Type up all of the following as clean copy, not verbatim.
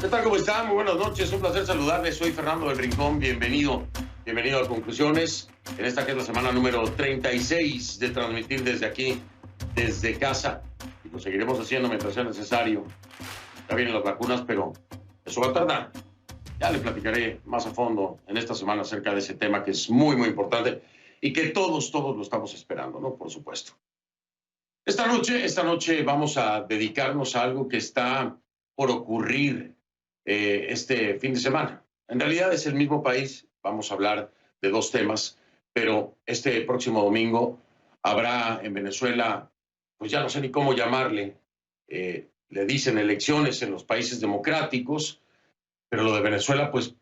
¿Qué tal? ¿Cómo están? Muy buenas noches. Un placer saludarles. Soy Fernando del Rincón. Bienvenido a Conclusiones. En esta que es la semana número 36 de transmitir desde aquí, desde casa. Y lo seguiremos haciendo mientras sea necesario. Ya vienen las vacunas, pero eso va a tardar. Ya le platicaré más a fondo en esta semana acerca de ese tema que es muy, muy importante y que todos lo estamos esperando, ¿no? Por supuesto. Esta noche vamos a dedicarnos a algo que está por ocurrir este fin de semana. En realidad es el mismo país, vamos a hablar de dos temas, pero este próximo domingo habrá en Venezuela, pues ya no sé ni cómo llamarle, le dicen elecciones en los países democráticos, pero lo de Venezuela pues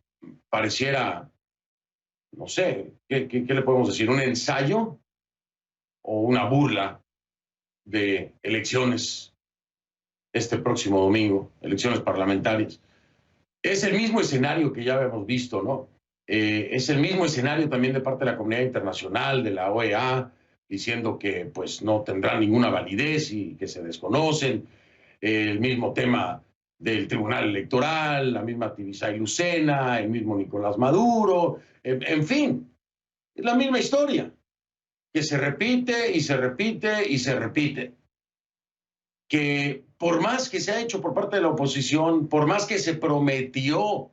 pareciera, no sé, ¿qué le podemos decir? ¿Un ensayo o una burla de elecciones este próximo domingo, elecciones parlamentarias? Es el mismo escenario que ya habíamos visto, ¿no? Es el mismo escenario también de parte de la comunidad internacional, de la OEA, diciendo que pues no tendrán ninguna validez y que se desconocen. El mismo tema del Tribunal Electoral, la misma Tibisay Lucena, el mismo Nicolás Maduro, en fin, es la misma historia, que se repite y se repite y se repite. Que por más que se ha hecho por parte de la oposición, por más que se prometió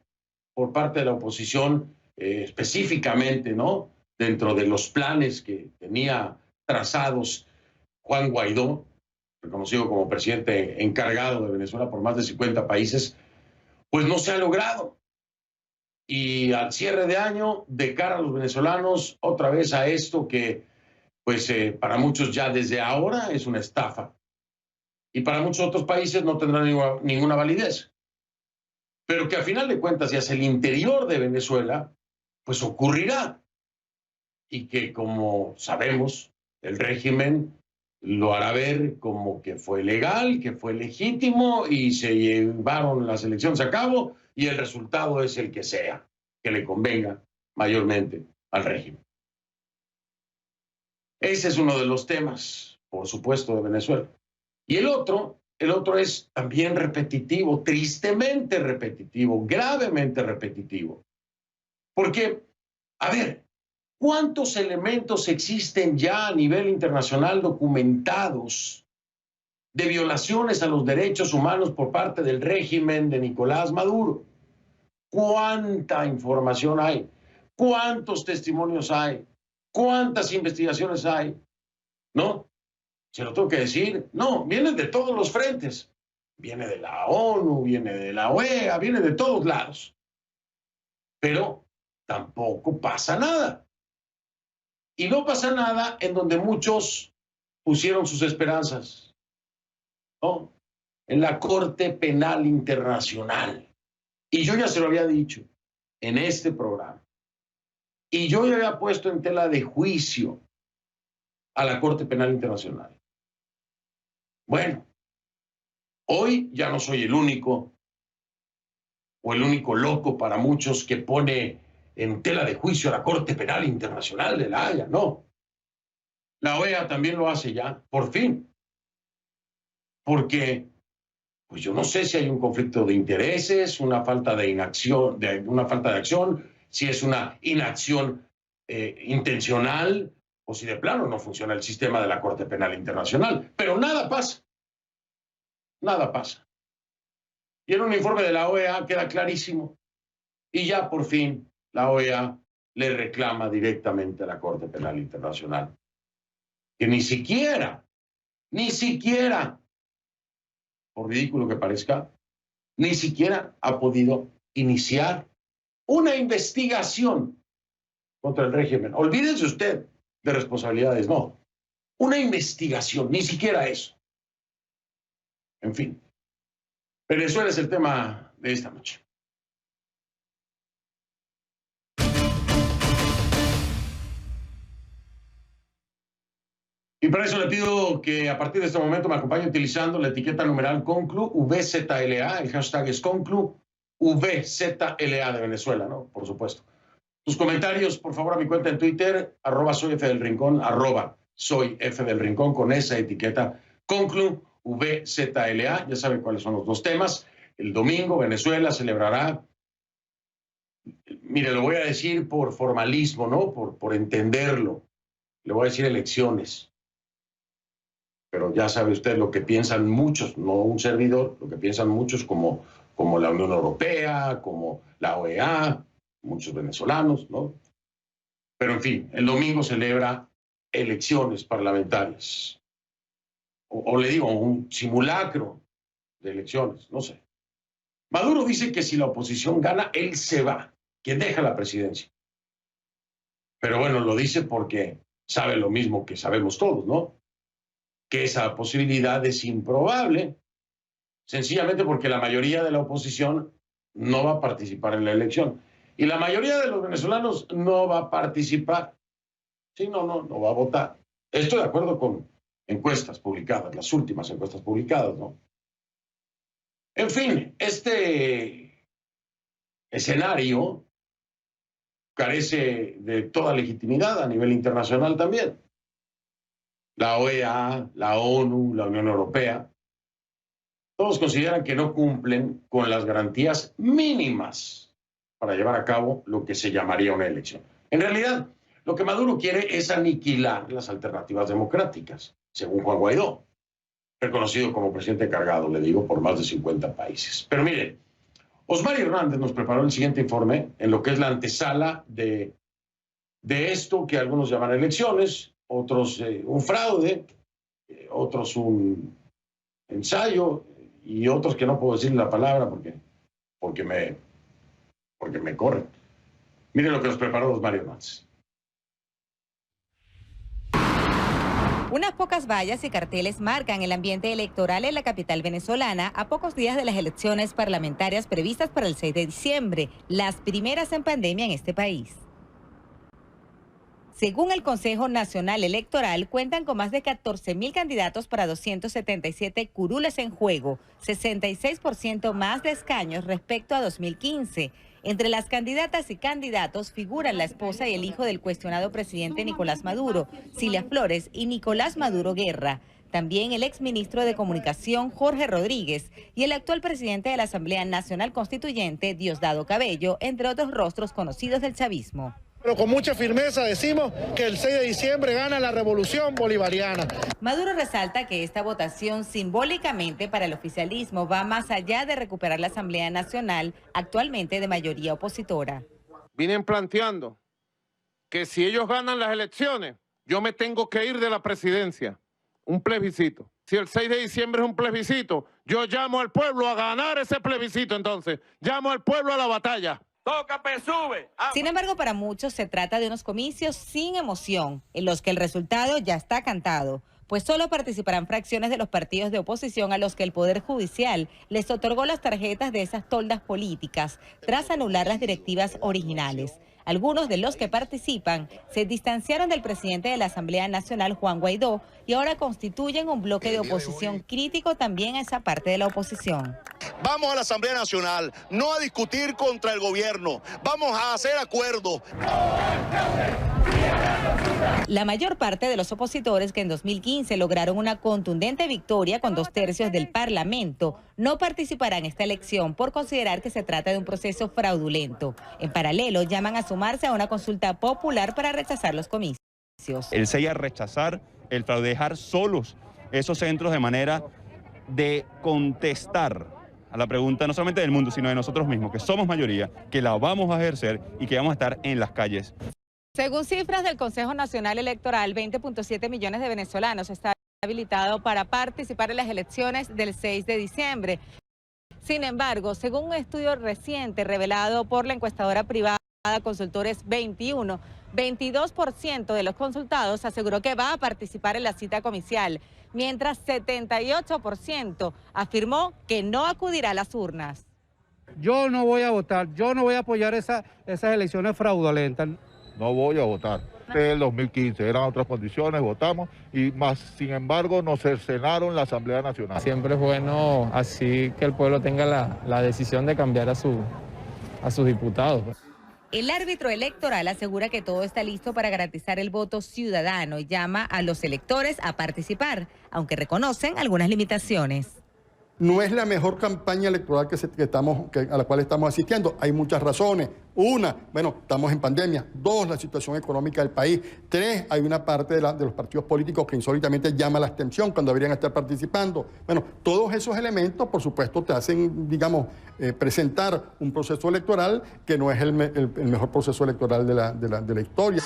por parte de la oposición específicamente, ¿no? Dentro de los planes que tenía trazados Juan Guaidó, reconocido como presidente encargado de Venezuela por más de 50 países, pues no se ha logrado. Y al cierre de año, de cara a los venezolanos, otra vez a esto que, pues para muchos ya desde ahora es una estafa. Y para muchos otros países no tendrá ninguna validez. Pero que a final de cuentas, y hacia el interior de Venezuela, pues ocurrirá. Y que, como sabemos, el régimen lo hará ver como que fue legal, que fue legítimo y se llevaron las elecciones a cabo y el resultado es el que sea, que le convenga mayormente al régimen. Ese es uno de los temas, por supuesto, de Venezuela. Y el otro es también repetitivo, tristemente repetitivo, gravemente repetitivo. Porque, a ver, ¿cuántos elementos existen ya a nivel internacional documentados de violaciones a los derechos humanos por parte del régimen de Nicolás Maduro? ¿Cuánta información hay? ¿Cuántos testimonios hay? ¿Cuántas investigaciones hay? ¿No? Se lo tengo que decir. No, vienen de todos los frentes. Viene de la ONU, viene de la OEA, viene de todos lados. Pero tampoco pasa nada. Y no pasa nada en donde muchos pusieron sus esperanzas, ¿no? En la Corte Penal Internacional. Y yo ya se lo había dicho en este programa. Y yo ya había puesto en tela de juicio a la Corte Penal Internacional. Bueno, hoy ya no soy el único o el único loco para muchos que pone en tela de juicio a la Corte Penal Internacional de La Haya, no. La OEA también lo hace ya, por fin. Porque, pues yo no sé si hay un conflicto de intereses, una falta de inacción, una falta de acción, si es una inacción intencional o si de plano no funciona el sistema de la Corte Penal Internacional. Pero nada pasa. Nada pasa. Y en un informe de la OEA queda clarísimo. Y ya por fin la OEA le reclama directamente a la Corte Penal Internacional que ni siquiera, por ridículo que parezca, ni siquiera ha podido iniciar una investigación contra el régimen. Olvídese usted de responsabilidades, no. Una investigación, ni siquiera eso. En fin, Venezuela es el tema de esta noche. Y para eso le pido que a partir de este momento me acompañe utilizando la etiqueta numeral Conclu, VZLA, el hashtag es Conclu, VZLA de Venezuela, ¿no? Por supuesto. Tus comentarios, por favor, a mi cuenta en Twitter, @soyfdelrincón, @soyfdelrincón, con esa etiqueta Conclu, VZLA. Ya saben cuáles son los dos temas. El domingo Venezuela celebrará, mire, lo voy a decir por formalismo, ¿no? Por entenderlo. Le voy a decir elecciones. Pero ya sabe usted lo que piensan muchos, no un servidor, lo que piensan muchos como la Unión Europea, como la OEA, muchos venezolanos, ¿no? Pero en fin, el domingo celebra elecciones parlamentarias. O le digo, un simulacro de elecciones, no sé. Maduro dice que si la oposición gana, él se va, que deja la presidencia. Pero bueno, lo dice porque sabe lo mismo que sabemos todos, ¿no? Que esa posibilidad es improbable, sencillamente porque la mayoría de la oposición no va a participar en la elección. Y la mayoría de los venezolanos no va a participar. Sí, no va a votar. Estoy de acuerdo con encuestas publicadas, las últimas encuestas publicadas, ¿no? En fin, este escenario carece de toda legitimidad a nivel internacional también. La OEA, la ONU, la Unión Europea, todos consideran que no cumplen con las garantías mínimas para llevar a cabo lo que se llamaría una elección. En realidad, lo que Maduro quiere es aniquilar las alternativas democráticas, según Juan Guaidó, reconocido como presidente encargado, le digo, por más de 50 países. Pero miren, Osmar Hernández nos preparó el siguiente informe en lo que es la antesala de esto que algunos llaman elecciones, otros un fraude, otros un ensayo y otros que no puedo decir la palabra porque me corren. Miren lo que nos preparó Osmar Hernández. Unas pocas vallas y carteles marcan el ambiente electoral en la capital venezolana a pocos días de las elecciones parlamentarias previstas para el 6 de diciembre, las primeras en pandemia en este país. Según el Consejo Nacional Electoral, cuentan con más de 14.000 candidatos para 277 curules en juego, 66% más de escaños respecto a 2015. Entre las candidatas y candidatos figuran la esposa y el hijo del cuestionado presidente Nicolás Maduro, Cilia Flores y Nicolás Maduro Guerra. También el exministro de Comunicación, Jorge Rodríguez, y el actual presidente de la Asamblea Nacional Constituyente, Diosdado Cabello, entre otros rostros conocidos del chavismo. Pero con mucha firmeza decimos que el 6 de diciembre gana la revolución bolivariana. Maduro resalta que esta votación simbólicamente para el oficialismo va más allá de recuperar la Asamblea Nacional, actualmente de mayoría opositora. Vienen planteando que si ellos ganan las elecciones, yo me tengo que ir de la presidencia. Un plebiscito. Si el 6 de diciembre es un plebiscito, yo llamo al pueblo a ganar ese plebiscito entonces. Llamo al pueblo a la batalla. Tócame, sube. Sin embargo, para muchos se trata de unos comicios sin emoción, en los que el resultado ya está cantado, pues solo participarán fracciones de los partidos de oposición a los que el Poder Judicial les otorgó las tarjetas de esas toldas políticas, tras anular las directivas originales. Algunos de los que participan se distanciaron del presidente de la Asamblea Nacional, Juan Guaidó, y ahora constituyen un bloque de oposición crítico también a esa parte de la oposición. Vamos a la Asamblea Nacional, no a discutir contra el gobierno, vamos a hacer acuerdos. La mayor parte de los opositores que en 2015 lograron una contundente victoria con 2/3 del Parlamento no participarán en esta elección por considerar que se trata de un proceso fraudulento. En paralelo, llaman a sumarse a una consulta popular para rechazar los comicios. El 6 a rechazar, el fraude, dejar solos esos centros de manera de contestar a la pregunta no solamente del mundo, sino de nosotros mismos, que somos mayoría, que la vamos a ejercer y que vamos a estar en las calles. Según cifras del Consejo Nacional Electoral, 20.7 millones de venezolanos están habilitados para participar en las elecciones del 6 de diciembre. Sin embargo, según un estudio reciente revelado por la encuestadora privada Consultores 21, 22% de los consultados aseguró que va a participar en la cita comicial, mientras 78% afirmó que no acudirá a las urnas. Yo no voy a votar, yo no voy a apoyar esas elecciones fraudulentas. No voy a votar. Este es el 2015, eran otras condiciones, votamos y más, sin embargo, nos cercenaron la Asamblea Nacional. Siempre es bueno así que el pueblo tenga la decisión de cambiar a sus diputados. El árbitro electoral asegura que todo está listo para garantizar el voto ciudadano y llama a los electores a participar, aunque reconocen algunas limitaciones. No es la mejor campaña electoral a la cual estamos asistiendo. Hay muchas razones. Una, bueno, estamos en pandemia. Dos, la situación económica del país. Tres, hay una parte de los partidos políticos que insólitamente llama la atención cuando deberían estar participando. Bueno, todos esos elementos, por supuesto, te hacen, digamos, presentar un proceso electoral que no es el mejor proceso electoral de la historia.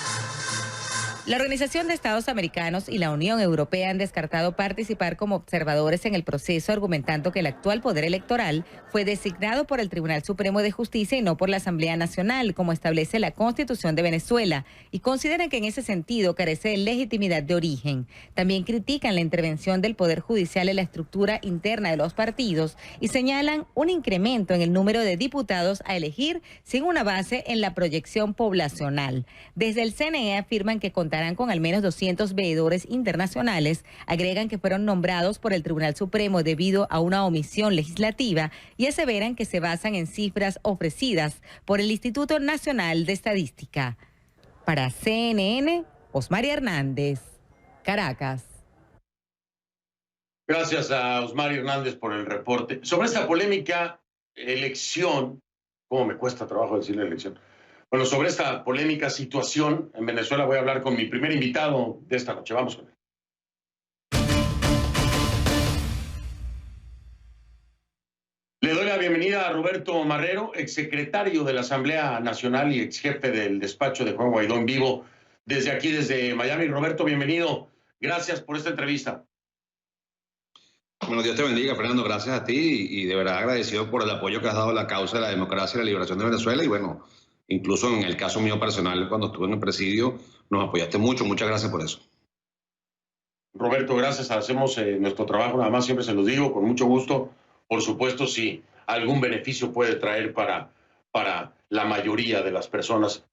La Organización de Estados Americanos y la Unión Europea han descartado participar como observadores en el proceso, argumentando que el actual poder electoral fue designado por el Tribunal Supremo de Justicia y no por la Asamblea Nacional, como establece la Constitución de Venezuela, y consideran que en ese sentido carece de legitimidad de origen. También critican la intervención del Poder Judicial en la estructura interna de los partidos y señalan un incremento en el número de diputados a elegir sin una base en la proyección poblacional. Desde el CNE afirman que contarán con al menos 200 veedores internacionales, agregan que fueron nombrados por el Tribunal Supremo debido a una omisión legislativa y aseveran que se basan en cifras ofrecidas por el Instituto Nacional de Estadística. Para CNN, Osmari Hernández, Caracas. Gracias a Osmari Hernández por el reporte. Sobre esta polémica elección, ¿cómo me cuesta trabajo decir la elección? Bueno, sobre esta polémica situación en Venezuela voy a hablar con mi primer invitado de esta noche. Vamos con él. Le doy la bienvenida a Roberto Marrero, exsecretario de la Asamblea Nacional y exjefe del despacho de Juan Guaidó en vivo, desde aquí, desde Miami. Roberto, bienvenido. Gracias por esta entrevista. Bueno, Dios te bendiga, Fernando. Gracias a ti y de verdad agradecido por el apoyo que has dado a la causa de la democracia y la liberación de Venezuela. Y bueno, incluso en el caso mío personal, cuando estuve en el presidio, nos apoyaste mucho. Muchas gracias por eso. Roberto, gracias. Hacemos nuestro trabajo, nada más siempre se los digo, con mucho gusto. Por supuesto, si algún beneficio puede traer para la mayoría de las personas.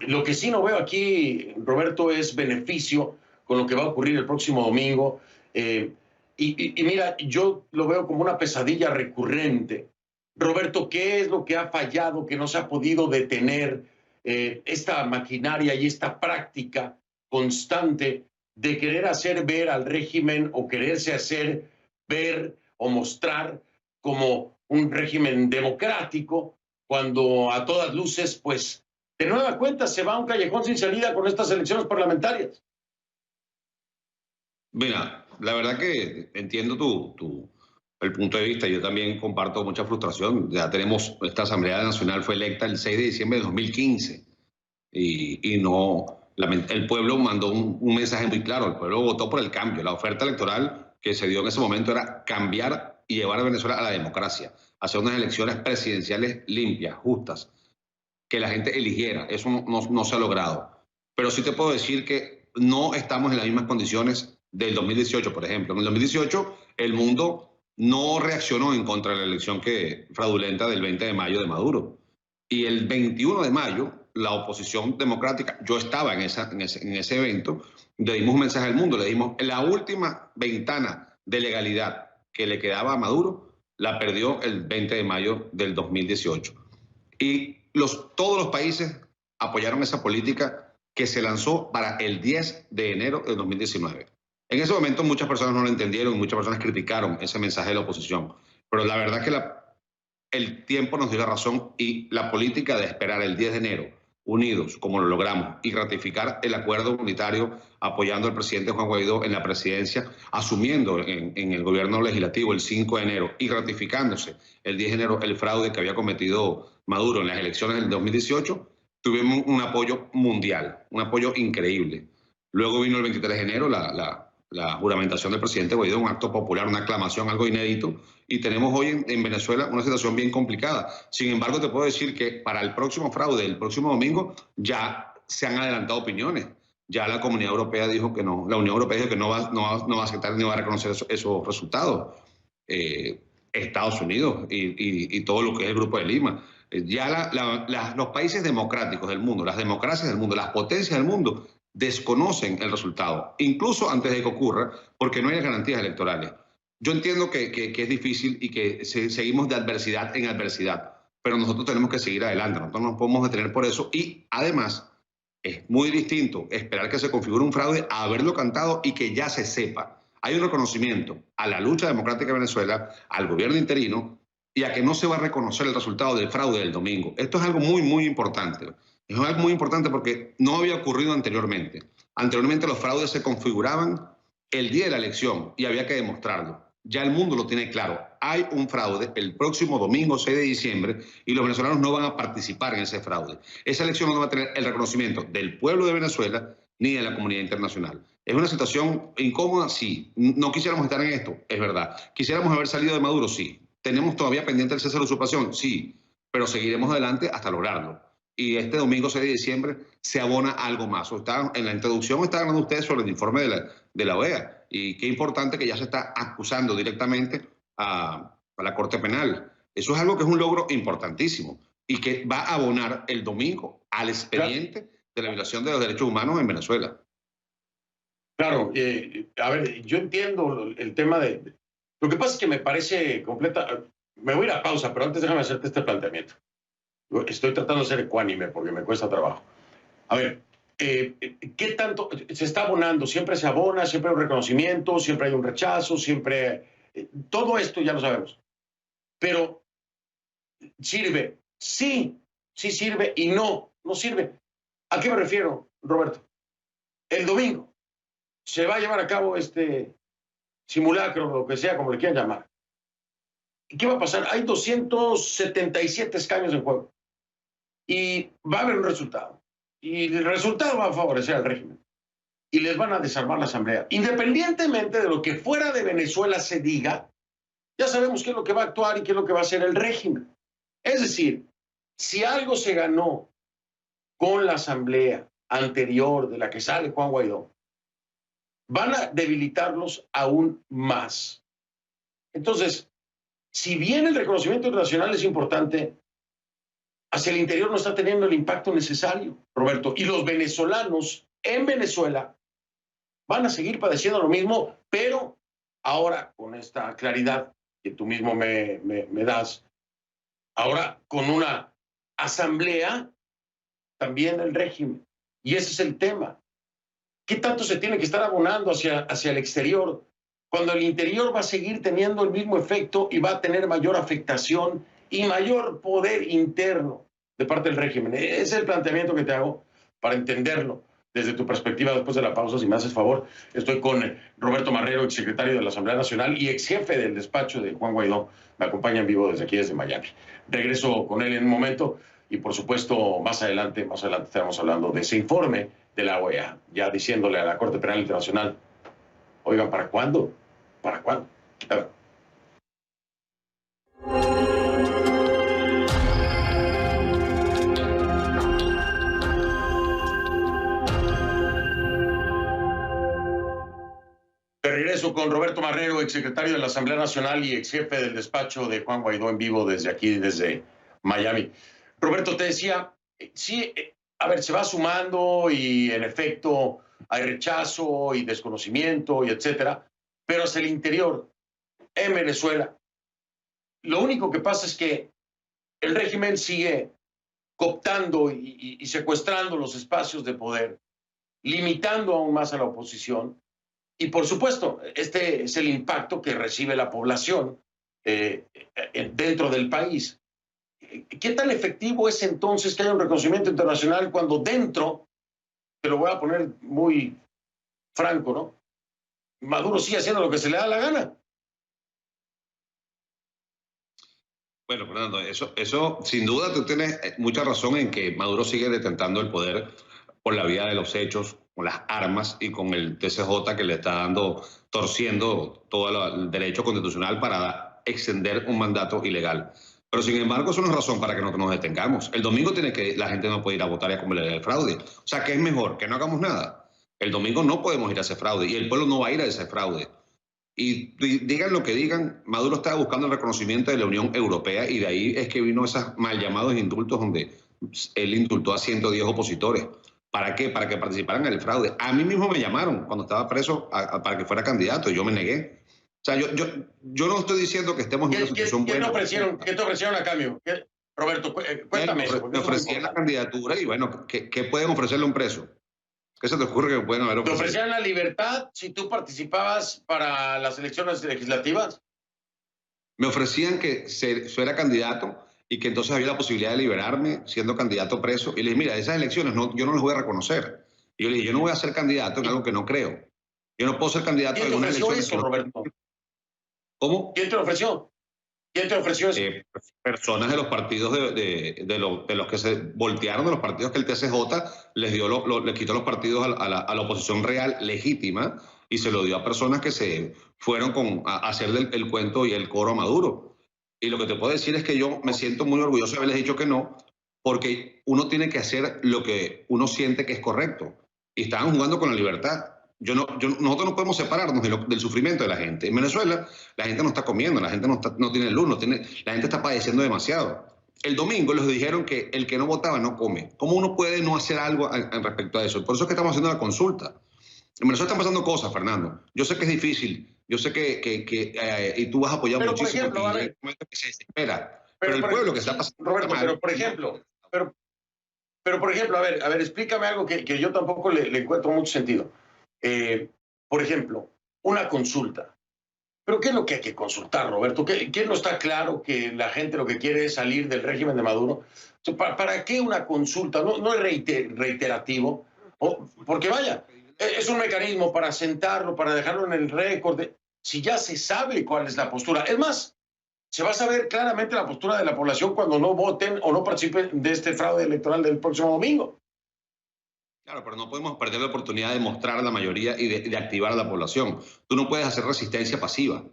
Lo que sí no veo aquí, Roberto, es beneficio con lo que va a ocurrir el próximo domingo. Y mira, yo lo veo como una pesadilla recurrente. Roberto, ¿qué es lo que ha fallado, que no se ha podido detener esta maquinaria y esta práctica constante de querer hacer ver al régimen o quererse hacer ver o mostrar como un régimen democrático, cuando a todas luces, pues, de nueva cuenta se va a un callejón sin salida con estas elecciones parlamentarias? Mira, la verdad que entiendo el punto de vista. Yo también comparto mucha frustración. Ya tenemos, esta Asamblea Nacional fue electa el 6 de diciembre de 2015 y no, el pueblo mandó un mensaje muy claro. El pueblo votó por el cambio. La oferta electoral que se dio en ese momento era cambiar y llevar a Venezuela a la democracia, hacer unas elecciones presidenciales limpias, justas, que la gente eligiera. Eso no se ha logrado. Pero sí te puedo decir que no estamos en las mismas condiciones del 2018, por ejemplo. En el 2018 el mundo no reaccionó en contra de la elección fraudulenta del 20 de mayo de Maduro. Y el 21 de mayo, la oposición democrática, yo estaba en ese evento, le dimos un mensaje al mundo, le dimos la última ventana de legalidad que le quedaba a Maduro, la perdió el 20 de mayo del 2018. Y todos los países apoyaron esa política que se lanzó para el 10 de enero del 2019. En ese momento muchas personas no lo entendieron, muchas personas criticaron ese mensaje de la oposición. Pero la verdad es que el tiempo nos dio la razón y la política de esperar el 10 de enero, unidos, como lo logramos, y ratificar el acuerdo unitario apoyando al presidente Juan Guaidó en la presidencia, asumiendo en el gobierno legislativo el 5 de enero y ratificándose el 10 de enero el fraude que había cometido Maduro en las elecciones del 2018, tuvimos un apoyo mundial, un apoyo increíble. Luego vino el 23 de enero la juramentación del presidente Guaidó, un acto popular, una aclamación, algo inédito, y tenemos hoy en Venezuela una situación bien complicada. Sin embargo, te puedo decir que para el próximo fraude, el próximo domingo, ya se han adelantado opiniones. Ya la Comunidad Europea dijo que no, la Unión Europea dijo que no va a aceptar ni va a reconocer esos resultados. Estados Unidos y todo lo que es el Grupo de Lima. Ya los países democráticos del mundo, las democracias del mundo, las potencias del mundo, desconocen el resultado, incluso antes de que ocurra, porque no hay garantías electorales. Yo entiendo que es difícil y que seguimos de adversidad en adversidad, pero nosotros tenemos que seguir adelante, nosotros no nos podemos detener por eso, y además es muy distinto esperar que se configure un fraude a haberlo cantado y que ya se sepa. Hay un reconocimiento a la lucha democrática de Venezuela, al gobierno interino, y a que no se va a reconocer el resultado del fraude del domingo. Esto es algo muy, muy importante. Es algo muy importante porque no había ocurrido anteriormente. Anteriormente los fraudes se configuraban el día de la elección y había que demostrarlo. Ya el mundo lo tiene claro. Hay un fraude el próximo domingo 6 de diciembre y los venezolanos no van a participar en ese fraude. Esa elección no va a tener el reconocimiento del pueblo de Venezuela ni de la comunidad internacional. Es una situación incómoda, sí. No quisiéramos estar en esto, es verdad. Quisiéramos haber salido de Maduro, sí. ¿Tenemos todavía pendiente el cese de la usurpación? Sí. Pero seguiremos adelante hasta lograrlo. Y este domingo 6 de diciembre se abona algo más. En la introducción está hablando ustedes sobre el informe de la OEA. Y qué importante que ya se está acusando directamente a la Corte Penal. Eso es algo que es un logro importantísimo y que va a abonar el domingo al expediente de la violación de los derechos humanos en Venezuela. Claro, a ver, yo entiendo el tema de... Lo que pasa es que me parece completa... Me voy a ir a pausa, pero antes déjame hacerte este planteamiento. Estoy tratando de ser ecuánime porque me cuesta trabajo. A ver, ¿qué tanto se está abonando? Siempre se abona, siempre hay un reconocimiento, siempre hay un rechazo, siempre... todo esto ya lo sabemos. Pero, ¿sirve? Sí, sí sirve y no sirve. ¿A qué me refiero, Roberto? El domingo se va a llevar a cabo este simulacro, lo que sea, como le quieran llamar. ¿Y qué va a pasar? Hay 277 escaños en juego. Y va a haber un resultado. Y el resultado va a favorecer al régimen. Y les van a desarmar la asamblea. Independientemente de lo que fuera de Venezuela se diga, ya sabemos qué es lo que va a actuar y qué es lo que va a hacer el régimen. Es decir, si algo se ganó con la asamblea anterior de la que sale Juan Guaidó, van a debilitarlos aún más. Entonces, si bien el reconocimiento internacional es importante, hacia el interior no está teniendo el impacto necesario, Roberto. Y los venezolanos en Venezuela van a seguir padeciendo lo mismo, pero ahora con esta claridad que tú mismo me das, ahora con una asamblea, también el régimen. Y ese es el tema. ¿Qué tanto se tiene que estar abonando hacia el exterior cuando el interior va a seguir teniendo el mismo efecto y va a tener mayor afectación y mayor poder interno de parte del régimen? Ese es el planteamiento que te hago para entenderlo desde tu perspectiva después de la pausa, si me haces favor. Estoy con Roberto Marrero, exsecretario de la Asamblea Nacional y ex jefe del despacho de Juan Guaidó. Me acompaña en vivo desde aquí, desde Miami. Regreso con él en un momento y, por supuesto, más adelante estaremos hablando de ese informe de la OEA, ya diciéndole a la Corte Penal Internacional, oigan, ¿para cuándo? ¿Para cuándo? De regreso con Roberto Marrero, exsecretario de la Asamblea Nacional y ex jefe del despacho de Juan Guaidó en vivo desde aquí, desde Miami. Roberto, te decía, sí, a ver, se va sumando y en efecto hay rechazo y desconocimiento y etcétera, pero hacia el interior, en Venezuela, lo único que pasa es que el régimen sigue cooptando y secuestrando los espacios de poder, limitando aún más a la oposición. Y por supuesto, este es el impacto que recibe la población dentro del país. ¿Qué tan efectivo es entonces que haya un reconocimiento internacional cuando dentro, te lo voy a poner muy franco, ¿no? Maduro sigue haciendo lo que se le da la gana? Bueno, Fernando, eso sin duda tú tienes mucha razón en que Maduro sigue detentando el poder por la vía de los hechos, con las armas y con el TCJ que le está torciendo todo el derecho constitucional para extender un mandato ilegal. Pero sin embargo, eso no es razón para que no nos detengamos. El domingo la gente no puede ir a votar y a cometer el fraude. O sea, ¿qué es mejor? Que no hagamos nada. El domingo no podemos ir a ese fraude y el pueblo no va a ir a ese fraude. Y digan lo que digan, Maduro estaba buscando el reconocimiento de la Unión Europea y de ahí es que vino esos mal llamados indultos donde él indultó a 110 opositores. ¿Para qué? Para que participaran en el fraude. A mí mismo me llamaron cuando estaba preso para que fuera candidato y yo me negué. O sea, yo no estoy diciendo que estemos en una situación buena. ¿Qué te ofrecieron a cambio? Roberto, cuéntame eso. Me ofrecían la candidatura y bueno, ¿qué pueden ofrecerle a un preso? ¿Qué se te ocurre que pueden haber ¿Te ofrecido? ofrecían la libertad si tú participabas para las elecciones legislativas? Me ofrecían que fuera candidato y que entonces había la posibilidad de liberarme siendo candidato preso. Y le dije, mira, esas elecciones yo no las voy a reconocer. Y yo le dije, yo no voy a ser candidato en algo que no creo. Yo no puedo ser candidato ¿Quién en te algunas ofreció elecciones eso, que no... Roberto? ¿Cómo? ¿Quién te lo ofreció? ¿Quién te ofreció eso? Personas de los partidos de los que se voltearon, de los partidos que el TSJ les quitó los partidos a la oposición real legítima y se lo dio a personas que se fueron a hacer el cuento y el coro a Maduro. Y lo que te puedo decir es que yo me siento muy orgulloso de haberles dicho que no, porque uno tiene que hacer lo que uno siente que es correcto. Y estaban jugando con la libertad. Nosotros no podemos separarnos del sufrimiento de la gente. En Venezuela la gente no está comiendo, la gente no tiene luz, la gente está padeciendo demasiado. El domingo les dijeron que el que no votaba no come. ¿Cómo uno puede no hacer algo respecto a eso? Por eso es que estamos haciendo la consulta. En Venezuela están pasando cosas, Fernando. Yo sé que es difícil, yo sé que y tú vas a apoyar muchísimo. Por ejemplo, a ver, que se desespera. Pero el pueblo que está pasando... Roberto, pero por ejemplo, a ver, explícame algo que yo tampoco le encuentro mucho sentido. Por ejemplo, una consulta. ¿Pero qué es lo que hay que consultar, Roberto? ¿Qué no está claro que la gente lo que quiere es salir del régimen de Maduro? ¿Para qué una consulta? No es reiterativo. Porque vaya, es un mecanismo para sentarlo, para dejarlo en el récord. Si ya se sabe cuál es la postura. Es más, se va a saber claramente la postura de la población cuando no voten o no participen de este fraude electoral del próximo domingo. Claro, pero no podemos perder la oportunidad de mostrar a la mayoría y de activar a la población. Tú no puedes hacer resistencia pasiva.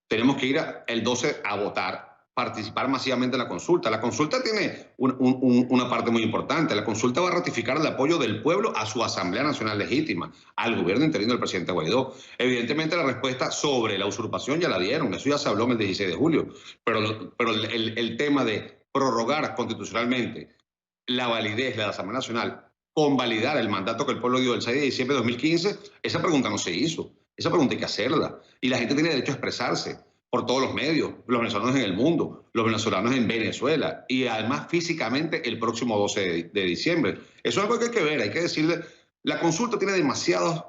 Tenemos que ir el 12 a votar, participar masivamente en la consulta. La consulta tiene una parte muy importante. La consulta va a ratificar el apoyo del pueblo a su Asamblea Nacional Legítima, al gobierno interino del presidente Guaidó. Evidentemente la respuesta sobre la usurpación ya la dieron, eso ya se habló el 16 de julio. Pero el tema de prorrogar constitucionalmente la validez de la Asamblea Nacional, convalidar el mandato que el pueblo dio el 6 de diciembre de 2015, esa pregunta no se hizo. Esa pregunta hay que hacerla. Y la gente tiene derecho a expresarse por todos los medios, los venezolanos en el mundo, los venezolanos en Venezuela y además físicamente el próximo 12 de diciembre. Eso es algo que hay que ver, hay que decirle. La consulta tiene demasiadas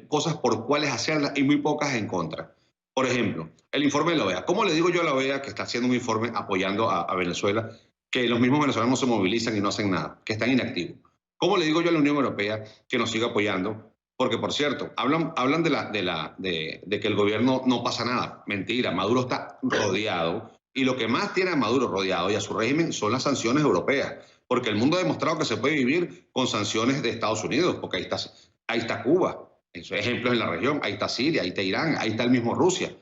cosas por cuales hacerla y muy pocas en contra. Por ejemplo, el informe de la OEA. ¿Cómo le digo yo a la OEA, que está haciendo un informe apoyando a Venezuela, que los mismos venezolanos no se movilizan y no hacen nada, que están inactivos? ¿Cómo le digo yo a la Unión Europea que nos siga apoyando? Porque, por cierto, hablan de que el gobierno no pasa nada. Mentira, Maduro está rodeado. Y lo que más tiene a Maduro rodeado y a su régimen son las sanciones europeas. Porque el mundo ha demostrado que se puede vivir con sanciones de Estados Unidos. Porque ahí está Cuba, ejemplos en la región. Ahí está Siria, ahí está Irán, ahí está el mismo Rusia.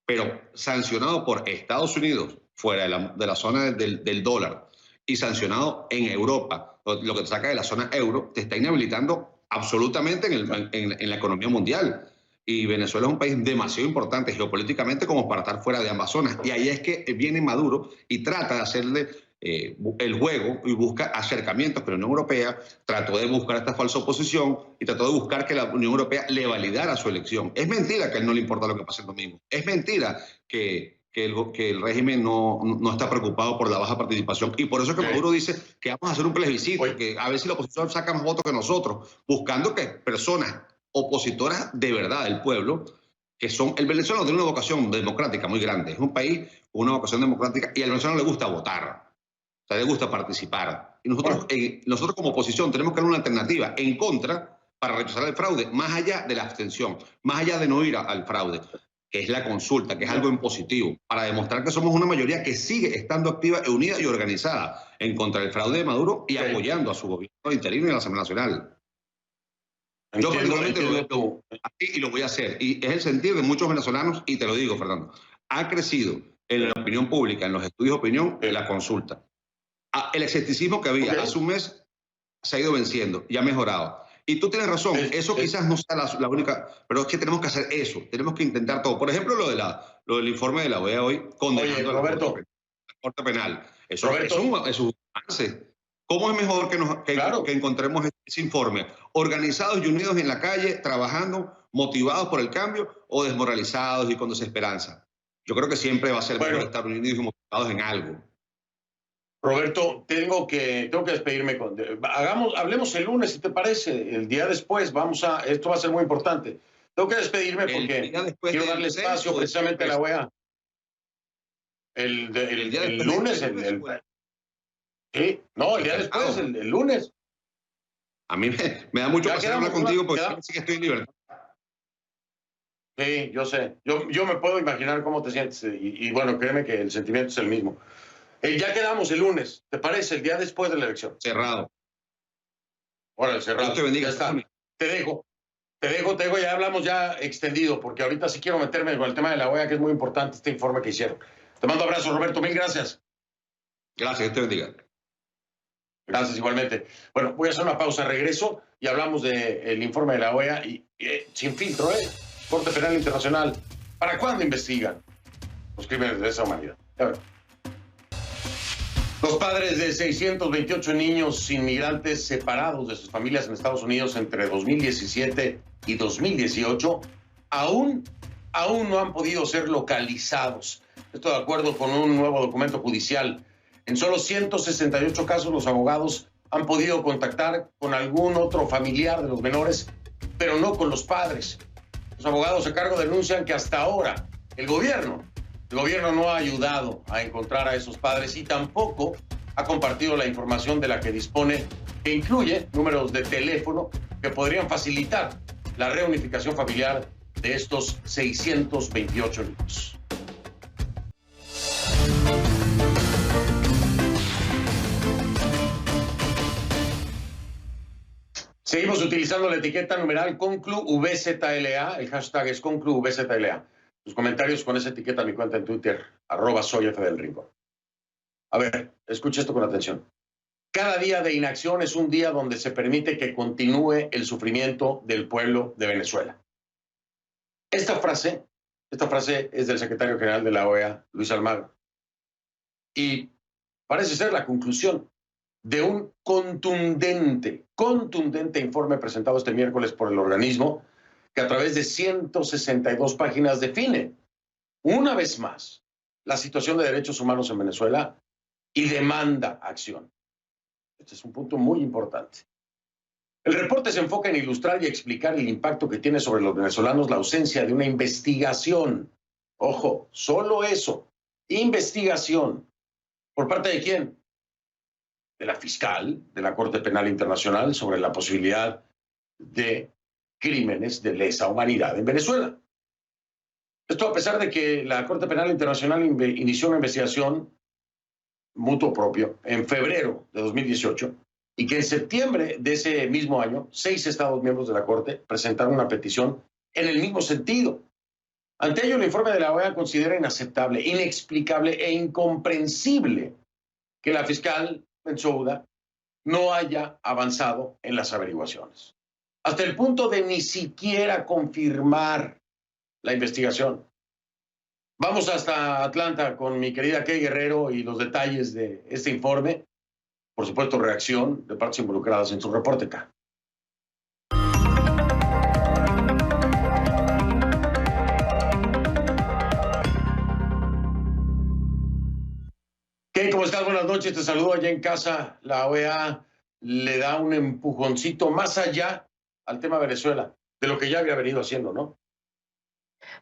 Pero sancionado por Estados Unidos, fuera de la zona del dólar, y sancionado en Europa, lo que te saca de la zona euro, te está inhabilitando absolutamente en la economía mundial. Y Venezuela es un país demasiado importante geopolíticamente como para estar fuera de ambas zonas. Y ahí es que viene Maduro y trata de hacerle el juego y busca acercamientos con la Unión Europea, trató de buscar esta falsa oposición y trató de buscar que la Unión Europea le validara su elección. Es mentira que a él no le importa lo que pase el domingo. Es mentira que el régimen no está preocupado por la baja participación. Y por eso es que Maduro dice que vamos a hacer un plebiscito, que a ver si la oposición saca más votos que nosotros, buscando que personas opositoras de verdad del pueblo, que son... El venezolano tiene una vocación democrática muy grande. Es un país con una vocación democrática y al venezolano le gusta votar. O sea, le gusta participar. Y nosotros como oposición tenemos que dar una alternativa en contra para rechazar el fraude, más allá de la abstención, más allá de no ir al fraude, que es la consulta, que es algo en positivo, para demostrar que somos una mayoría que sigue estando activa, unida y organizada en contra del fraude de Maduro y apoyando a su gobierno interino y a la Asamblea Nacional. Yo particularmente lo veo así y lo voy a hacer. Y es el sentir de muchos venezolanos, y te lo digo, Fernando, ha crecido en la opinión pública, en los estudios de opinión, la consulta. El escepticismo que había hace un mes se ha ido venciendo y ha mejorado. Y tú tienes razón, eso quizás no sea la única, pero es que tenemos que hacer eso, tenemos que intentar todo. Por ejemplo, lo del informe de la OEA hoy, condenando a la Corte Penal. Eso es un avance. ¿Cómo es mejor que encontremos ese informe? Organizados y unidos en la calle, trabajando, motivados por el cambio, o desmoralizados y con desesperanza. Yo creo que siempre va a ser mejor estar unidos y motivados en algo. Roberto, tengo que despedirme. Hablemos el lunes, si te parece, el día después. Esto va a ser muy importante. Tengo que despedirme porque quiero darle espacio precisamente a la OEA. El lunes, sí, no, el día después, el lunes. A mí me da mucho placer hablar contigo porque sí que estoy en libertad. Sí, yo sé. Yo me puedo imaginar cómo te sientes. Y bueno, créeme que el sentimiento es el mismo. Ya quedamos el lunes, ¿te parece? El día después de la elección. Cerrado. Órale, cerrado. Dios te bendiga. Ya está. Te dejo, ya hablamos ya extendido, porque ahorita sí quiero meterme con el tema de la OEA, que es muy importante este informe que hicieron. Te mando abrazo, Roberto, mil gracias. Gracias, Dios te bendiga. Gracias, igualmente. Bueno, voy a hacer una pausa, regreso y hablamos del informe de la OEA y sin filtro, Corte Penal Internacional. ¿Para cuándo investigan los crímenes de esa humanidad? Ya ver. Los padres de 628 niños inmigrantes separados de sus familias en Estados Unidos entre 2017 y 2018 aún no han podido ser localizados. Esto de acuerdo con un nuevo documento judicial. En solo 168 casos los abogados han podido contactar con algún otro familiar de los menores, pero no con los padres. Los abogados a cargo denuncian que hasta ahora el gobierno no ha ayudado a encontrar a esos padres y tampoco ha compartido la información de la que dispone, que incluye números de teléfono que podrían facilitar la reunificación familiar de estos 628 niños. Seguimos utilizando la etiqueta numeral ConcluVZLA, el hashtag es ConcluVZLA. Sus comentarios con esa etiqueta en mi cuenta en Twitter, @soyfdelrincón. A ver, escucha esto con atención. Cada día de inacción es un día donde se permite que continúe el sufrimiento del pueblo de Venezuela. Esta frase es del secretario general de la OEA, Luis Almagro. Y parece ser la conclusión de un contundente informe presentado este miércoles por el organismo, que a través de 162 páginas define, una vez más, la situación de derechos humanos en Venezuela y demanda acción. Este es un punto muy importante. El reporte se enfoca en ilustrar y explicar el impacto que tiene sobre los venezolanos la ausencia de una investigación. Ojo, solo eso, investigación. ¿Por parte de quién? De la fiscal de la Corte Penal Internacional sobre la posibilidad de crímenes de lesa humanidad en Venezuela. Esto a pesar de que la Corte Penal Internacional inició una investigación mutuo propio en febrero de 2018 y que en septiembre de ese mismo año 6 estados miembros de la Corte presentaron una petición en el mismo sentido. Ante ello, el informe de la OEA considera inaceptable, inexplicable e incomprensible que la fiscal Bensouda no haya avanzado en las averiguaciones, hasta el punto de ni siquiera confirmar la investigación. Vamos hasta Atlanta con mi querida Kay Guerrero y los detalles de este informe. Por supuesto, reacción de partes involucradas en su reporte acá. Kay, ¿cómo estás? Buenas noches, te saludo allá en casa. La OEA le da un empujoncito más allá al tema Venezuela, de lo que ya había venido haciendo, ¿no?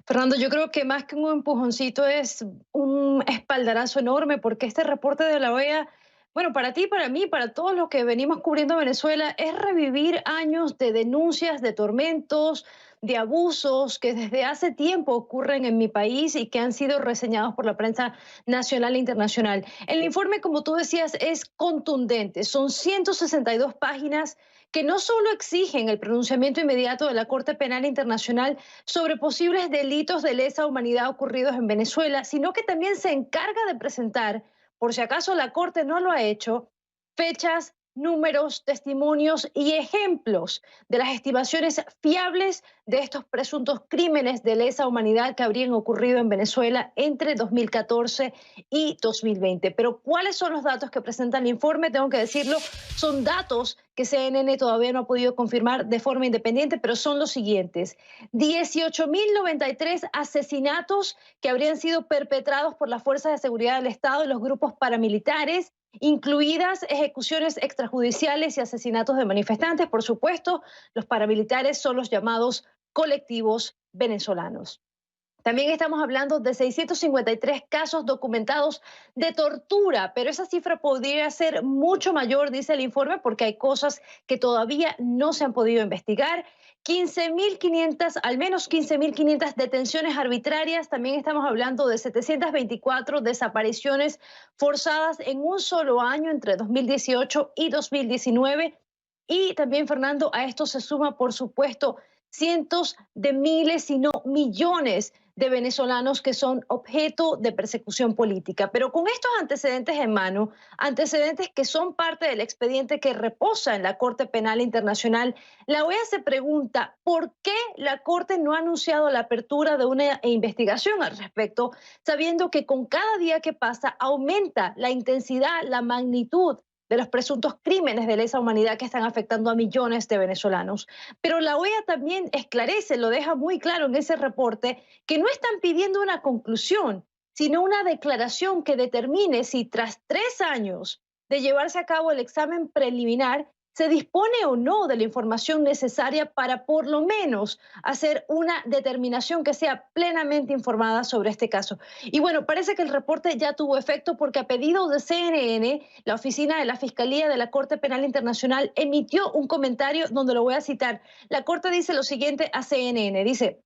Fernando, yo creo que más que un empujoncito es un espaldarazo enorme, porque este reporte de la OEA, bueno, para ti, para mí, para todos los que venimos cubriendo Venezuela, es revivir años de denuncias, de tormentos, de abusos que desde hace tiempo ocurren en mi país y que han sido reseñados por la prensa nacional e internacional. El informe, como tú decías, es contundente. Son 162 páginas que no solo exigen el pronunciamiento inmediato de la Corte Penal Internacional sobre posibles delitos de lesa humanidad ocurridos en Venezuela, sino que también se encarga de presentar, por si acaso la Corte no lo ha hecho, fechas, números, testimonios y ejemplos de las estimaciones fiables de estos presuntos crímenes de lesa humanidad que habrían ocurrido en Venezuela entre 2014 y 2020. Pero ¿cuáles son los datos que presenta el informe? Tengo que decirlo, son datos que CNN todavía no ha podido confirmar de forma independiente, pero son los siguientes: 18.093 asesinatos que habrían sido perpetrados por las fuerzas de seguridad del Estado y los grupos paramilitares, incluidas ejecuciones extrajudiciales y asesinatos de manifestantes. Por supuesto, los paramilitares son los llamados colectivos venezolanos. También estamos hablando de 653 casos documentados de tortura, pero esa cifra podría ser mucho mayor, dice el informe, porque hay cosas que todavía no se han podido investigar. 15.500, al menos 15.500 detenciones arbitrarias. También estamos hablando de 724 desapariciones forzadas en un solo año entre 2018 y 2019. Y también, Fernando, a esto se suma, por supuesto, cientos de miles, si no millones de venezolanos que son objeto de persecución política. Pero con estos antecedentes en mano, antecedentes que son parte del expediente que reposa en la Corte Penal Internacional, la OEA se pregunta por qué la Corte no ha anunciado la apertura de una investigación al respecto, sabiendo que con cada día que pasa aumenta la intensidad, la magnitud de los presuntos crímenes de lesa humanidad que están afectando a millones de venezolanos. Pero la OEA también esclarece, lo deja muy claro en ese reporte, que no están pidiendo una conclusión, sino una declaración que determine si tras 3 años de llevarse a cabo el examen preliminar, se dispone o no de la información necesaria para por lo menos hacer una determinación que sea plenamente informada sobre este caso. Y bueno, parece que el reporte ya tuvo efecto porque a pedido de CNN, la oficina de la Fiscalía de la Corte Penal Internacional emitió un comentario donde lo voy a citar. La Corte dice lo siguiente a CNN, dice: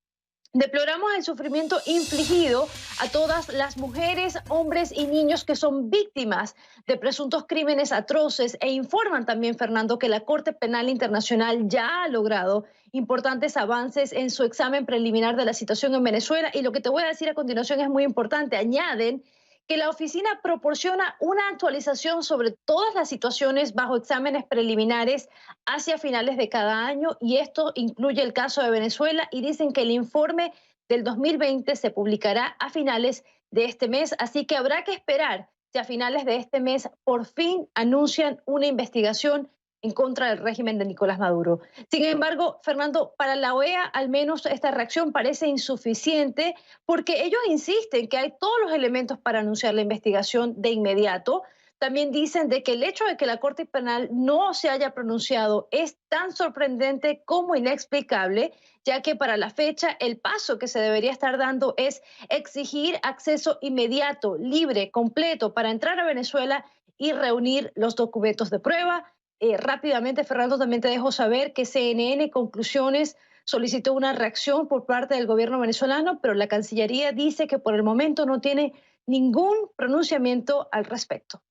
deploramos el sufrimiento infligido a todas las mujeres, hombres y niños que son víctimas de presuntos crímenes atroces e informan también, Fernando, que la Corte Penal Internacional ya ha logrado importantes avances en su examen preliminar de la situación en Venezuela. Y lo que te voy a decir a continuación es muy importante. Añaden que la oficina proporciona una actualización sobre todas las situaciones bajo exámenes preliminares hacia finales de cada año, y esto incluye el caso de Venezuela, y dicen que el informe del 2020 se publicará a finales de este mes, así que habrá que esperar si a finales de este mes por fin anuncian una investigación en contra del régimen de Nicolás Maduro. Sin embargo, Fernando, para la OEA al menos esta reacción parece insuficiente porque ellos insisten que hay todos los elementos para anunciar la investigación de inmediato. También dicen de que el hecho de que la Corte Penal no se haya pronunciado es tan sorprendente como inexplicable, ya que para la fecha el paso que se debería estar dando es exigir acceso inmediato, libre, completo para entrar a Venezuela y reunir los documentos de prueba. Rápidamente, Fernando, también te dejo saber que CNN Conclusiones solicitó una reacción por parte del gobierno venezolano, pero la Cancillería dice que por el momento no tiene ningún pronunciamiento al respecto.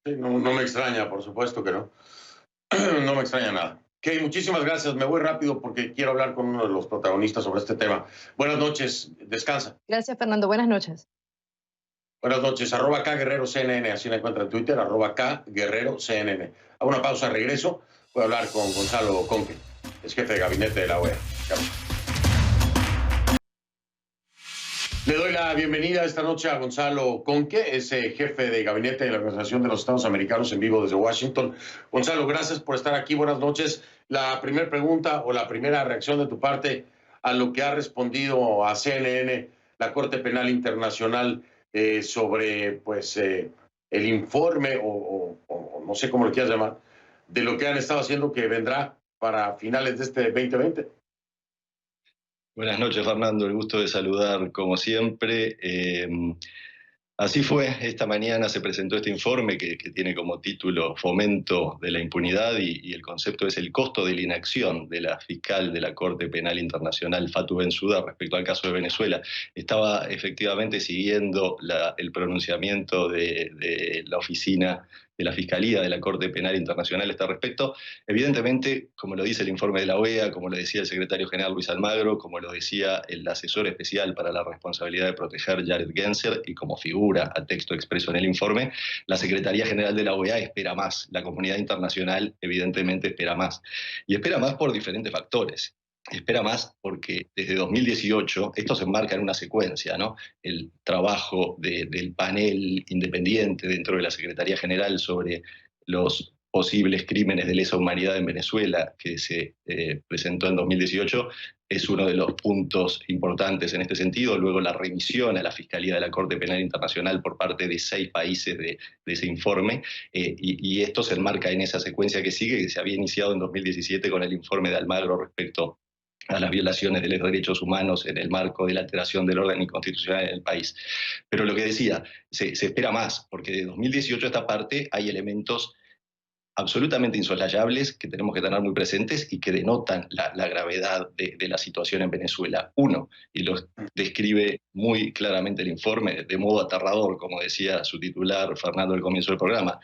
Sí, no me extraña, por supuesto que no. No me extraña nada. Ok, muchísimas gracias. Me voy rápido porque quiero hablar con uno de los protagonistas sobre este tema. Buenas noches. Descansa. Gracias, Fernando. Buenas noches. Buenas noches, @KGuerreroCNN, así la encuentra en Twitter, @KGuerreroCNN. A una pausa, regreso, voy a hablar con Gonzalo Conque, es jefe de gabinete de la OEA. Le doy la bienvenida esta noche a Gonzalo Conque, es jefe de gabinete de la Organización de los Estados Americanos en vivo desde Washington. Gonzalo, gracias por estar aquí, buenas noches. La primera pregunta o la primera reacción de tu parte a lo que ha respondido a CNN la Corte Penal Internacional sobre pues, el informe o no sé cómo lo quieras llamar, de lo que han estado haciendo que vendrá para finales de este 2020. Buenas noches, Fernando. El gusto de saludar como siempre. Así fue, esta mañana se presentó este informe que tiene como título Fomento de la impunidad y el concepto es el costo de la inacción de la fiscal de la Corte Penal Internacional, Fatou Bensouda, respecto al caso de Venezuela. Estaba efectivamente siguiendo el pronunciamiento de la oficina de la Fiscalía de la Corte Penal Internacional a este respecto. Evidentemente, como lo dice el informe de la OEA, como lo decía el secretario general Luis Almagro, como lo decía el asesor especial para la responsabilidad de proteger Jared Genser, y como figura a texto expreso en el informe, la Secretaría General de la OEA espera más. La comunidad internacional evidentemente espera más. Y espera más por diferentes factores. Espera más porque desde 2018, esto se enmarca en una secuencia, ¿no? El trabajo del panel independiente dentro de la Secretaría General sobre los posibles crímenes de lesa humanidad en Venezuela, que se presentó en 2018, es uno de los puntos importantes en este sentido. Luego la remisión a la Fiscalía de la Corte Penal Internacional por parte de 6 países de ese informe, y esto se enmarca en esa secuencia que sigue, que se había iniciado en 2017 con el informe de Almagro respecto a las violaciones de los derechos humanos en el marco de la alteración del orden constitucional en el país. Pero lo que decía, se espera más, porque de 2018 a esta parte hay elementos absolutamente insoslayables que tenemos que tener muy presentes y que denotan la gravedad de la situación en Venezuela. Uno, y lo describe muy claramente el informe, de modo aterrador, como decía su titular Fernando al comienzo del programa,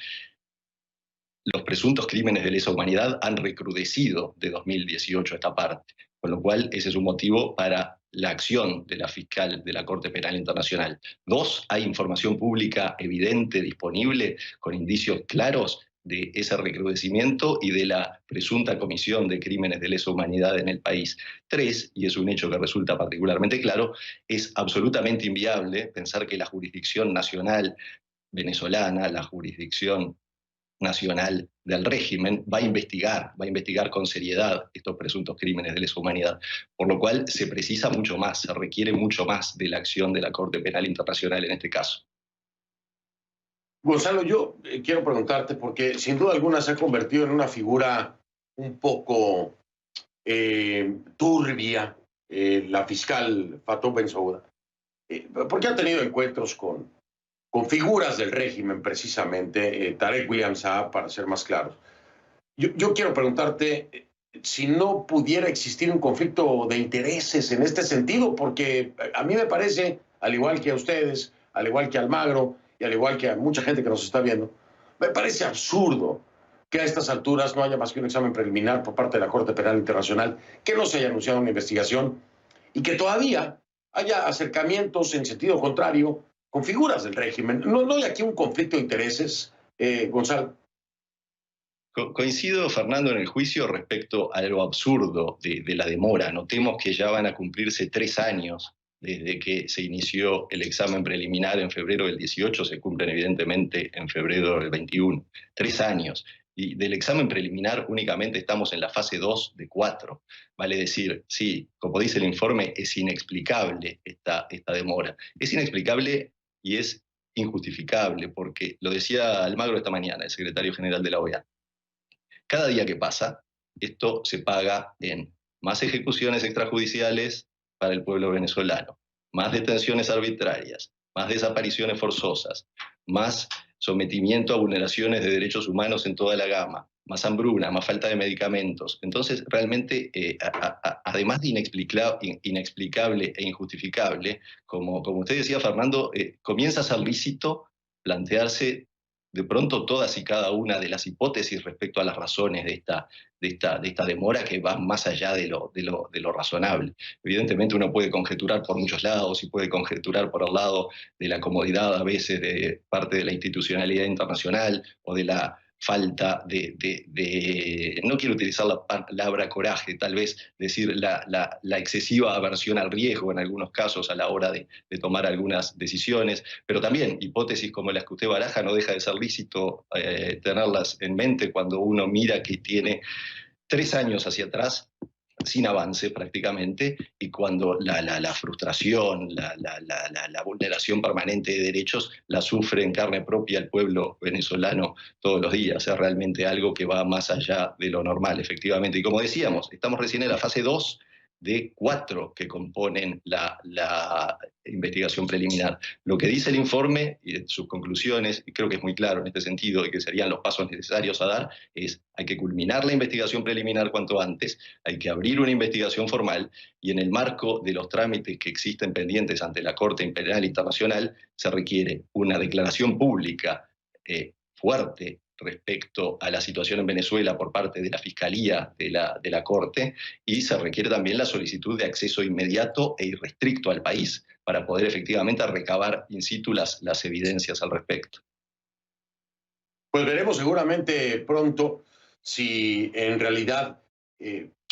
los presuntos crímenes de lesa humanidad han recrudecido de 2018 a esta parte, con lo cual ese es un motivo para la acción de la fiscal de la Corte Penal Internacional. 2, hay información pública evidente, disponible, con indicios claros de ese recrudecimiento y de la presunta comisión de crímenes de lesa humanidad en el país. 3, y es un hecho que resulta particularmente claro, es absolutamente inviable pensar que la jurisdicción nacional venezolana, la jurisdicción nacional del régimen, va a investigar con seriedad estos presuntos crímenes de lesa humanidad, por lo cual se precisa mucho más, se requiere mucho más de la acción de la Corte Penal Internacional en este caso. Gonzalo, yo quiero preguntarte, porque sin duda alguna se ha convertido en una figura un poco turbia, la fiscal Fatou Bensouda, porque ha tenido encuentros con figuras del régimen, precisamente, Tarek William Saab, para ser más claros. Yo quiero preguntarte si no pudiera existir un conflicto de intereses en este sentido, porque a mí me parece, al igual que a ustedes, al igual que a Almagro, y al igual que a mucha gente que nos está viendo, me parece absurdo que a estas alturas no haya más que un examen preliminar por parte de la Corte Penal Internacional, que no se haya anunciado una investigación y que todavía haya acercamientos en sentido contrario con figuras del régimen. ¿No hay aquí un conflicto de intereses, Gonzalo? Coincido, Fernando, en el juicio respecto a lo absurdo de la demora. Notemos que ya van a cumplirse 3 años desde que se inició el examen preliminar en febrero del 18, se cumplen evidentemente en febrero del 21. 3 años. Y del examen preliminar únicamente estamos en la fase 2 de 4. Vale decir, sí, como dice el informe, es inexplicable esta demora. Es inexplicable y es injustificable, porque lo decía Almagro esta mañana, el secretario general de la OEA. Cada día que pasa, esto se paga en más ejecuciones extrajudiciales para el pueblo venezolano, más detenciones arbitrarias, más desapariciones forzosas, más sometimiento a vulneraciones de derechos humanos en toda la gama, más hambruna, más falta de medicamentos. Entonces, realmente, además de inexplicable e injustificable, como usted decía, Fernando, comienza a ser lícito plantearse de pronto todas y cada una de las hipótesis respecto a las razones de esta demora, que va más allá de lo razonable. Evidentemente uno puede conjeturar por muchos lados y puede conjeturar por el lado de la comodidad a veces de parte de la institucionalidad internacional o de la falta no quiero utilizar la palabra coraje, tal vez decir la excesiva aversión al riesgo en algunos casos a la hora de tomar algunas decisiones, pero también hipótesis como las que usted baraja no deja de ser lícito tenerlas en mente cuando uno mira que tiene 3 años hacia atrás sin avance prácticamente, y cuando la frustración, la vulneración permanente de derechos la sufre en carne propia el pueblo venezolano todos los días. Es realmente algo que va más allá de lo normal, efectivamente. Y como decíamos, estamos recién en la fase 2 de 4 que componen la investigación preliminar. Lo que dice el informe y sus conclusiones, y creo que es muy claro en este sentido, y que serían los pasos necesarios a dar, es: hay que culminar la investigación preliminar cuanto antes, hay que abrir una investigación formal, y en el marco de los trámites que existen pendientes ante la Corte Penal Internacional, se requiere una declaración pública fuerte respecto a la situación en Venezuela por parte de la Fiscalía de la Corte, y se requiere también la solicitud de acceso inmediato e irrestricto al país para poder efectivamente recabar in situ las evidencias al respecto. Pues veremos seguramente pronto si en realidad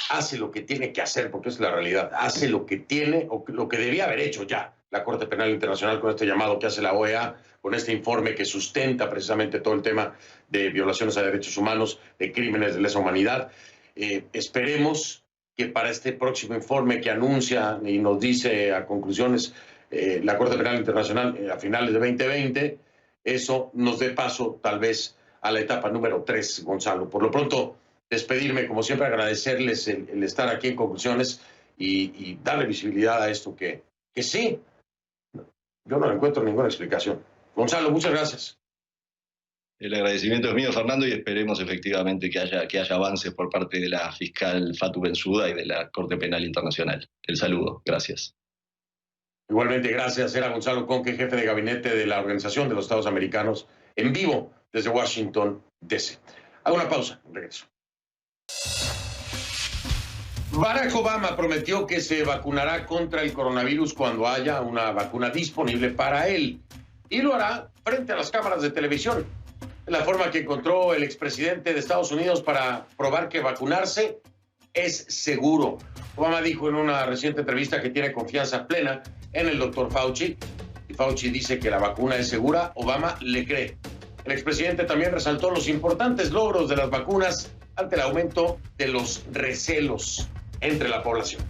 hace lo que tiene que hacer, porque es la realidad, hace lo que tiene o lo que debía haber hecho ya la Corte Penal Internacional con este llamado que hace la OEA, con este informe que sustenta precisamente todo el tema de violaciones a derechos humanos, de crímenes de lesa humanidad. Esperemos que para este próximo informe que anuncia y nos dice a conclusiones la Corte Penal Internacional a finales de 2020, eso nos dé paso tal vez a la etapa número 3, Gonzalo. Por lo pronto, despedirme, como siempre, agradecerles el estar aquí en Conclusiones y darle visibilidad a esto que sí, yo no encuentro ninguna explicación. Gonzalo, muchas gracias. El agradecimiento es mío, Fernando, y esperemos efectivamente que haya avances por parte de la fiscal Fatou Bensouda y de la Corte Penal Internacional. El saludo, gracias. Igualmente, gracias. Era Gonzalo Conque, jefe de gabinete de la Organización de los Estados Americanos, en vivo desde Washington, D.C. Hago una pausa, regreso. Barack Obama prometió que se vacunará contra el coronavirus cuando haya una vacuna disponible para él. Y lo hará frente a las cámaras de televisión. La forma que encontró el expresidente de Estados Unidos para probar que vacunarse es seguro. Obama dijo en una reciente entrevista que tiene confianza plena en el doctor Fauci. Y Fauci dice que la vacuna es segura. Obama le cree. El expresidente también resaltó los importantes logros de las vacunas ante el aumento de los recelos entre la población.